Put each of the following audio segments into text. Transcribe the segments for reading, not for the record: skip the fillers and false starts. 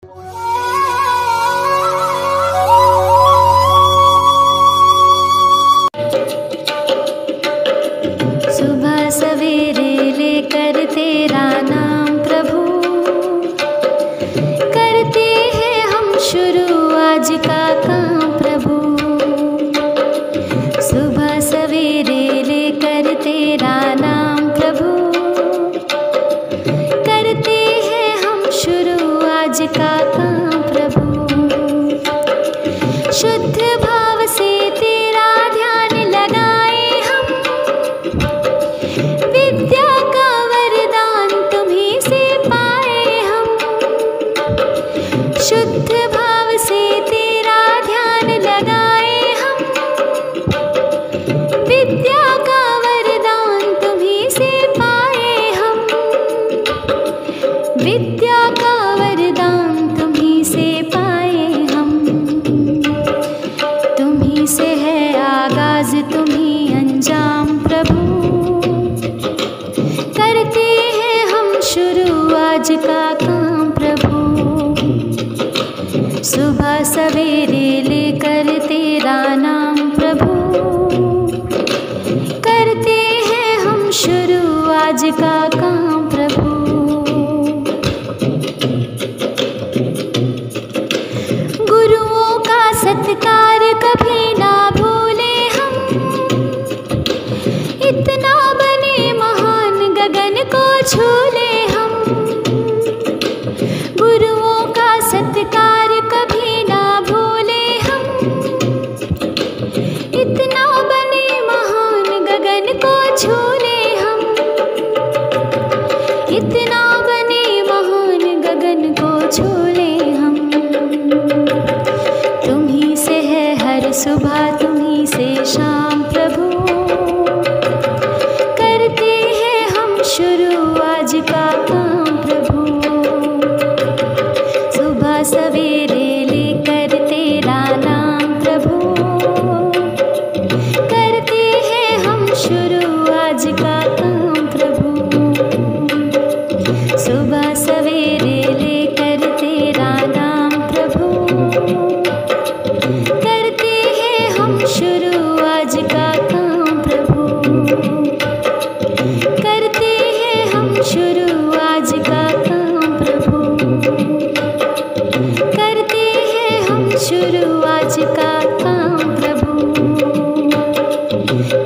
सुबह सवेरे लेकर तेरा नाम प्रभु, करते हैं हम शुरू आज का काम प्रभु। सुबह सवेरे लेकर तेरा नाम प्रभु, करते हैं हम शुरू आज का काम प्रभु। शुद्ध भाव से तेरा ध्यान लगाए हम, विद्या का वरदान तुम्हीं से पाए हम। शुद्ध भाव से तेरा ध्यान लगाए हम, विद्या का वरदान तुम्हीं से पाए हम। विद्या का वरदान तुम्हीं से पाए हम। तुम्हीं से है आगाज तुम्हीं अंजाम प्रभु, करते हैं हम शुरू आज का काम प्रभु। सुबह सवेरे लेकर तेरा नाम प्रभु, करते हैं हम शुरू आज का काम प्रभु। गुरुओं का सत्कार कभी ना भूले हम, इतना बने महान गगन को छू ले हम। गुरुओं का सत्कार कभी ना भूले हम, इतना बने महान गगन को छू ले हम। इतना बने महान गगन को छू ले हम। तुम्हीं से है हर सुबह तुम्हीं से शाम प्रभु, करते हैं हम शुरू आज का काम प्रभु। सुबह सवेरे लेकर तेरा नाम प्रभु, करते हैं हम शुरू आज का काम प्रभु। सुबह सवेरे लेकर तेरा नाम प्रभु, करते हैं हम शुरू आज का काम प्रभु। करते हैं हम शुरू आज का काम प्रभु। करते हैं हम शुरू आज का काम प्रभु।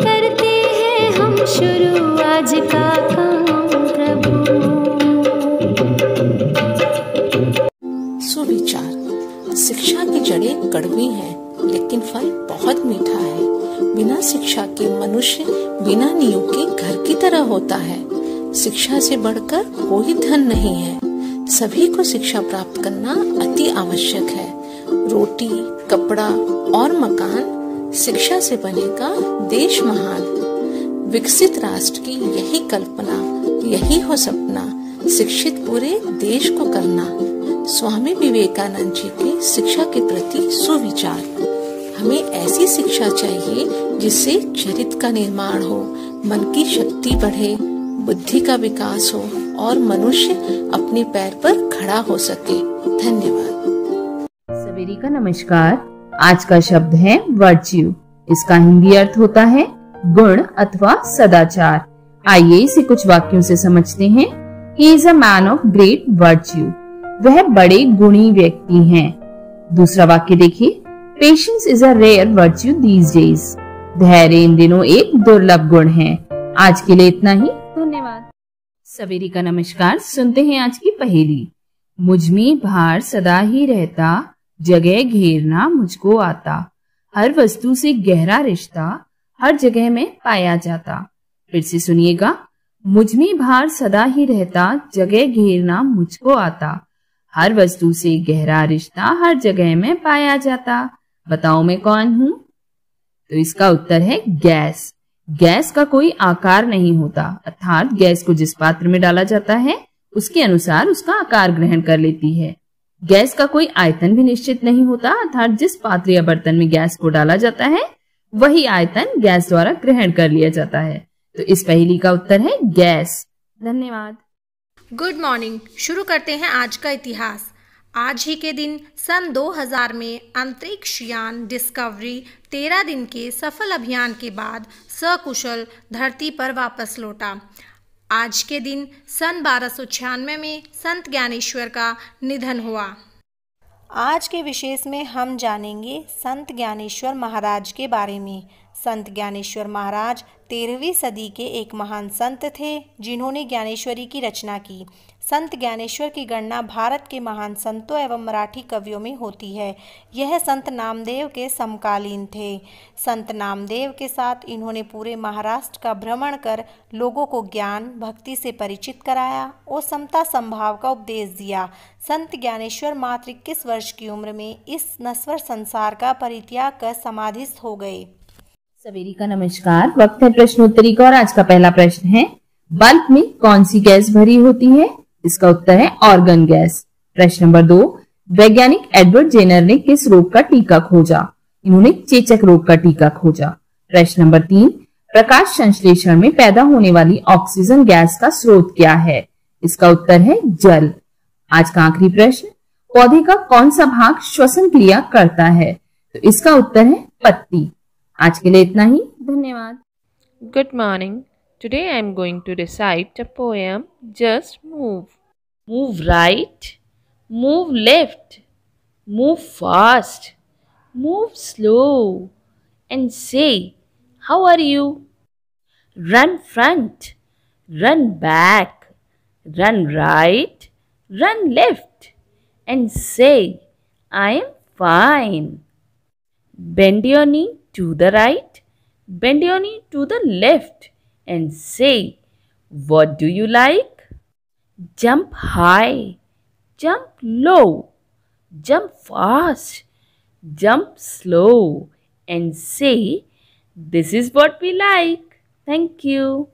करते हैं हम शुरू आज का काम प्रभु। सुविचार। शिक्षा की जड़ें कड़वी हैं, लेकिन फल बहुत मीठा है। बिना शिक्षा के मनुष्य बिना नींव के घर की तरह होता है। शिक्षा से बढ़कर कोई धन नहीं है। सभी को शिक्षा प्राप्त करना अति आवश्यक है। रोटी, कपड़ा और मकान शिक्षा से बनेगा देश महान। विकसित राष्ट्र की यही कल्पना, यही हो सपना, शिक्षित पूरे देश को करना। स्वामी विवेकानंद जी के शिक्षा के प्रति सुविचार। हमें ऐसी शिक्षा चाहिए जिससे चरित्र का निर्माण हो, मन की शक्ति बढ़े, बुद्धि का विकास हो और मनुष्य अपने पैर पर खड़ा हो सके। धन्यवाद। सवेरे का नमस्कार। आज का शब्द है वर्च्यू। इसका हिंदी अर्थ होता है गुण अथवा सदाचार। आइए इसे कुछ वाक्यों से समझते हैं। He is a man of great virtue। वह बड़े गुणी व्यक्ति हैं। दूसरा वाक्य देखिए, Patience is a rare virtue these days। धैर्य इन दिनों एक दुर्लभ गुण है। आज के लिए इतना ही। धन्यवाद। सवेरे का नमस्कार। सुनते हैं आज की पहेली। मुझमें भार सदा ही रहता, जगह घेरना मुझको आता। हर वस्तु से गहरा रिश्ता, हर जगह में पाया जाता। फिर से सुनिएगा। मुझमें भार सदा ही रहता, जगह घेरना मुझको आता। हर वस्तु से गहरा रिश्ता, हर जगह में पाया जाता। बताओ मैं कौन हूँ? तो इसका उत्तर है गैस। गैस का कोई आकार नहीं होता, अर्थात गैस को जिस पात्र में डाला जाता है उसके अनुसार उसका आकार ग्रहण कर लेती है। गैस का कोई आयतन भी निश्चित नहीं होता, अर्थात जिस पात्र या बर्तन में गैस को डाला जाता है वही आयतन गैस द्वारा ग्रहण कर लिया जाता है। तो इस पहेली का उत्तर है गैस। धन्यवाद। Good morning. शुरू करते हैं आज का इतिहास। आज ही के दिन सन 2000 में अंतरिक्ष यान डिस्कवरी 13 दिन के सफल अभियान के बाद सकुशल धरती पर वापस लौटा। आज के दिन सन 1296 में संत ज्ञानेश्वर का निधन हुआ। आज के विशेष में हम जानेंगे संत ज्ञानेश्वर महाराज के बारे में। संत ज्ञानेश्वर महाराज 13वीं सदी के एक महान संत थे जिन्होंने ज्ञानेश्वरी की रचना की। संत ज्ञानेश्वर की गणना भारत के महान संतों एवं मराठी कवियों में होती है। यह संत नामदेव के समकालीन थे। संत नामदेव के साथ इन्होंने पूरे महाराष्ट्र का भ्रमण कर लोगों को ज्ञान भक्ति से परिचित कराया और समता संभाव का उपदेश दिया। संत ज्ञानेश्वर मात्र 21 वर्ष की उम्र में इस नश्वर संसार का परित्याग कर समाधिस्थ हो गए। सवेरी का नमस्कार। वक्त है प्रश्नोत्तरी का और आज का पहला प्रश्न है, बल्ब में कौन सी गैस भरी होती है? इसका उत्तर है ऑर्गन गैस। प्रश्न नंबर 2, वैज्ञानिक एडवर्ड जेनर ने किस रोग का टीका खोजा? इन्होंने चेचक रोग का टीका खोजा। प्रश्न नंबर 3, प्रकाश संश्लेषण में पैदा होने वाली ऑक्सीजन गैस का स्रोत क्या है? इसका उत्तर है जल। आज का आखिरी प्रश्न, पौधे का कौन सा भाग श्वसन क्रिया करता है? तो इसका उत्तर है पत्ती। आज के लिए इतना ही, धन्यवाद। Good morning. Today I am going to recite a poem, Just Move. Move right, move left, move fast, move slow, and say, how are you? Run front, run back, run right, run left, and say, I am fine. Bend your knee to the right, bend your knee to the left, and say, what do you like? Jump high, jump low, jump fast, jump slow, and say, this is what we like. Thank you.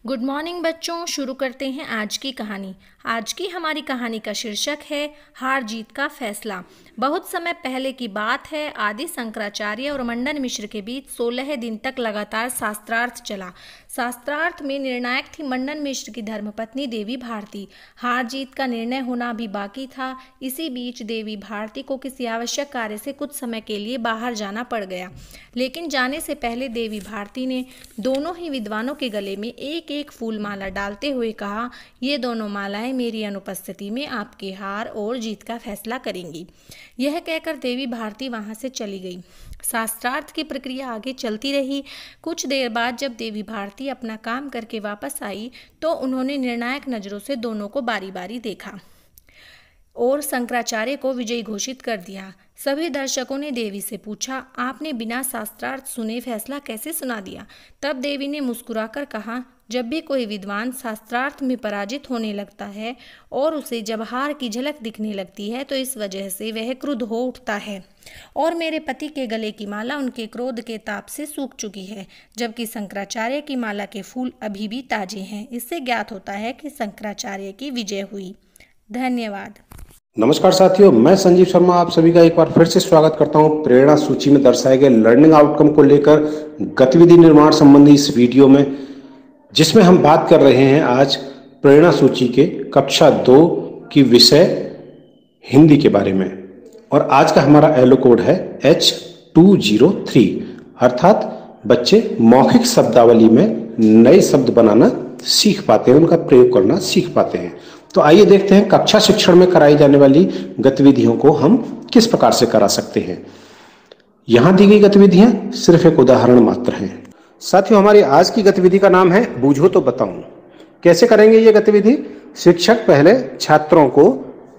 Good morning बच्चों, शुरू करते हैं आज की कहानी। आज की हमारी कहानी का शीर्षक है हार जीत का फैसला। बहुत समय पहले की बात है। आदि शंकराचार्य और मंडन मिश्र के बीच 16 दिन तक लगातार शास्त्रार्थ चला। शास्त्रार्थ में निर्णायक थी मंडन मिश्र की धर्मपत्नी देवी भारती। हार जीत का निर्णय होना भी बाकी था। इसी बीच देवी भारती को किसी आवश्यक कार्य से कुछ समय के लिए बाहर जाना पड़ गया। लेकिन जाने से पहले देवी भारती ने दोनों ही विद्वानों के गले में एक एक फूल माला डालते हुए कहा, ये दोनों मालाएं मेरी अनुपस्थिति में आपके हार और जीत का फैसला करेंगी। यह कहकर देवी भारती वहां से चली गई। शास्त्रार्थ की प्रक्रिया आगे चलती रही। कुछ देर बाद जब देवी भारती अपना काम करके वापस आई तो उन्होंने निर्णायक नजरों से दोनों को बारी बारी देखा और शंकराचार्य को विजयी घोषित कर दिया। सभी दर्शकों ने देवी से पूछा, आपने बिना शास्त्रार्थ सुने फैसला कैसे सुना दिया? तब देवी ने मुस्कुराकर कहा, जब भी कोई विद्वान शास्त्रार्थ में पराजित होने लगता है और उसे जब हार की झलक दिखने लगती है तो इस वजह से वह क्रुद्ध हो उठता है। और मेरे पति के गले की माला उनके क्रोध के ताप से सूख चुकी है, जबकि शंकराचार्य की माला के फूल अभी भी ताजे हैं। इससे ज्ञात होता है कि शंकराचार्य की विजय हुई। धन्यवाद। नमस्कार साथियों, मैं संजीव शर्मा आप सभी का एक बार फिर से स्वागत करता हूं प्रेरणा सूची में दर्शाए गए लर्निंग आउटकम को लेकर गतिविधि निर्माण संबंधी इस वीडियो में, जिसमें हम बात कर रहे हैं आज प्रेरणा सूची के कक्षा 2 की विषय हिंदी के बारे में। और आज का हमारा एलो कोड है H203, अर्थात बच्चे मौखिक शब्दावली में नए शब्द बनाना सीख पाते हैं, उनका प्रयोग करना सीख पाते हैं। तो आइए देखते हैं कक्षा शिक्षण में कराई जाने वाली गतिविधियों को हम किस प्रकार से करा सकते हैं। यहां दी गई गतिविधियां सिर्फ एक उदाहरण मात्र हैं। साथियों, हमारी आज की गतिविधि का नाम है बूझो तो बताऊं। कैसे करेंगे ये गतिविधि? शिक्षक पहले छात्रों को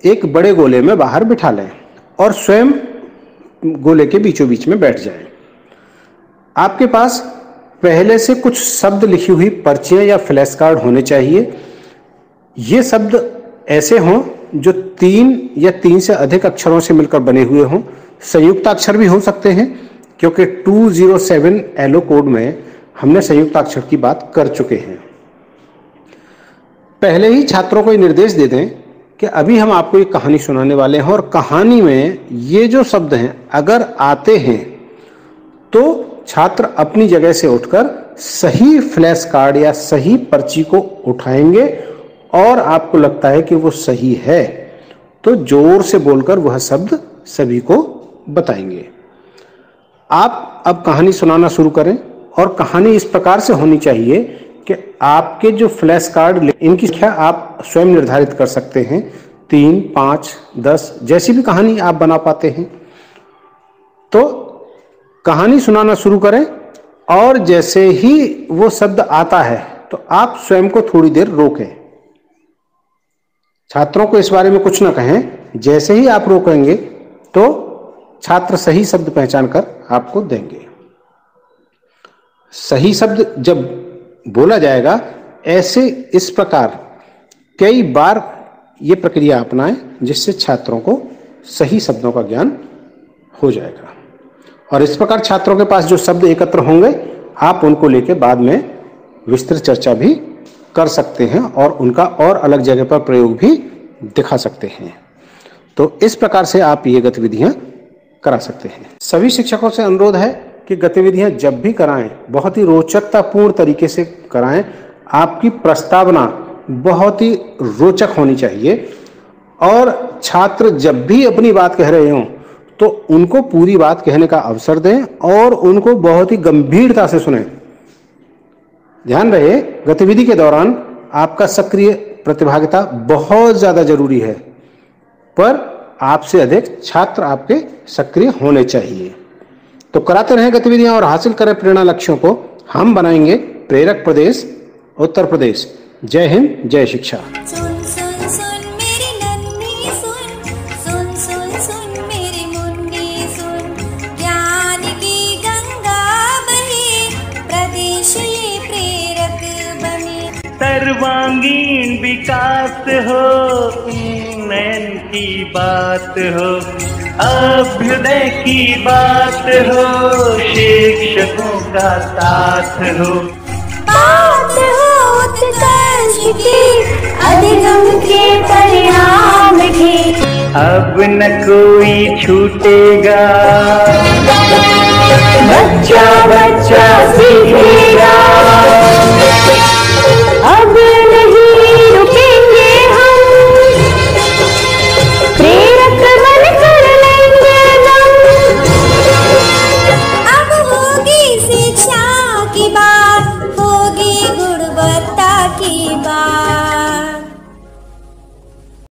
एक बड़े गोले में बाहर बिठा लें और स्वयं गोले के बीचों बीच में बैठ जाएं। आपके पास पहले से कुछ शब्द लिखी हुई पर्चियां या फ्लैश कार्ड होने चाहिए। ये शब्द ऐसे हों जो 3 या 3 से अधिक अक्षरों से मिलकर बने हुए हों। संयुक्त अक्षर भी हो सकते हैं, क्योंकि 207 एलो कोड में हमने संयुक्त अक्षर की बात कर चुके हैं। पहले ही छात्रों को ये निर्देश दे दें कि अभी हम आपको एक कहानी सुनाने वाले हैं और कहानी में ये जो शब्द हैं अगर आते हैं तो छात्र अपनी जगह से उठकर सही फ्लैश कार्ड या सही पर्ची को उठाएंगे और आपको लगता है कि वो सही है तो जोर से बोलकर वह शब्द सभी को बताएंगे। आप अब कहानी सुनाना शुरू करें और कहानी इस प्रकार से होनी चाहिए कि आपके जो फ्लैश कार्ड इनकी संख्या आप स्वयं निर्धारित कर सकते हैं, 3, 5, 10 जैसी भी कहानी आप बना पाते हैं। तो कहानी सुनाना शुरू करें और जैसे ही वो शब्द आता है तो आप स्वयं को थोड़ी देर रोकें। छात्रों को इस बारे में कुछ ना कहें। जैसे ही आप रोकेंगे तो छात्र सही शब्द पहचान कर आपको देंगे। सही शब्द जब बोला जाएगा, ऐसे इस प्रकार कई बार ये प्रक्रिया अपनाएं जिससे छात्रों को सही शब्दों का ज्ञान हो जाएगा। और इस प्रकार छात्रों के पास जो शब्द एकत्र होंगे आप उनको लेकर बाद में विस्तृत चर्चा भी कर सकते हैं और उनका और अलग जगह पर प्रयोग भी दिखा सकते हैं। तो इस प्रकार से आप ये गतिविधियां करा सकते हैं। सभी शिक्षकों से अनुरोध है कि गतिविधियां जब भी कराएं बहुत ही रोचकतापूर्ण तरीके से कराएं। आपकी प्रस्तावना बहुत ही रोचक होनी चाहिए और छात्र जब भी अपनी बात कह रहे हों तो उनको पूरी बात कहने का अवसर दें और उनको बहुत ही गंभीरता से सुनें। ध्यान रहे, गतिविधि के दौरान आपका सक्रिय प्रतिभागिता बहुत ज्यादा जरूरी है, पर आपसे अधिक छात्र आपके सक्रिय होने चाहिए। तो कराते रहें गतिविधियां और हासिल करें प्रेरणा लक्ष्यों को। हम बनाएंगे प्रेरक प्रदेश उत्तर प्रदेश। जय हिंद, जय शिक्षा। सुन सुन सुन मेरी नन्ही सुन, सुन सुन सुन मेरी मुन्नी सुन, ज्ञान की गंगा बहे, प्रदेश ये प्रेरक बने। सर्वांगीण विकास हो, उन्नयन की बात हो, अभ्युदय की बात हो, शिक्षकों का साथ हो, बात हो उत्कर्ष की, अधिगम के परिणाम की। अब न कोई छूटेगा, बच्चा बच्चा